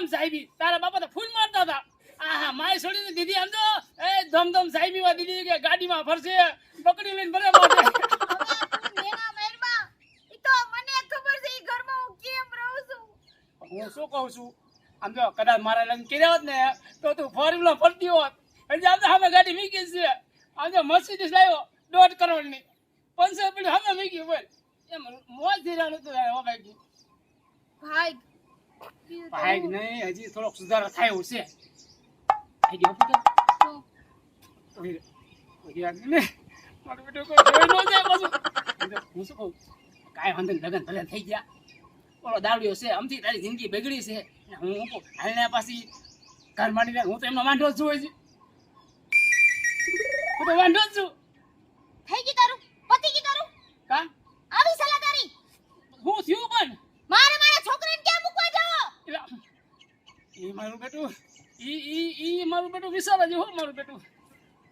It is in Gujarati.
ધમધમ સાહેબી તારા બાપા તો ફૂલ મારતા હતા આહા માય છોડીને દીદી આમ તો એ ધમધમ સાહેબી માં દીદી કે ગાડીમાં ફરશે પકડી લઈને ભલે મારશે હું શું કહું છું આમ તો કદાચ મારા લગ્ન કર્યા હોત ને તો તું ફોર વ્હીલર ફરતી હોત હજી આમ તો સામે ગાડી મીકી છે આમ તો મર્સિડીઝ લાવ્યો 1.5 કરોડની 500 રૂપિયા સામે મીકી બોલ એમ મોજ થી રાણું તો ભાઈ ભાઈ નહીં હજી થોડોક સુધારો થાય એવું છે આઈડિયા આપો ને મારું બેટું કોઈ જોઈ ન જાય પાછું હું શું કહું કાંઈ વાંધો નહીં લગ્ન ભલે થઈ ગયા ઓલો દાવડીઓ છે અમથી તારી જિંદગી બગડી છે હું હાલને પાછી ઘર માંડી હું તો એમનો વાંઢો જ છું હજી હું તો વાંઢો જ છું થઈ ગઈ તારું પતિ ગઈ તારું કા આવી સલાહ તારી હું થયું પણ મારા છોકરાને ક્યાં મૂકવા જાવ ઈ મારું બેટું ઈ મારું બેટું વિચાર જ હો મારું બેટું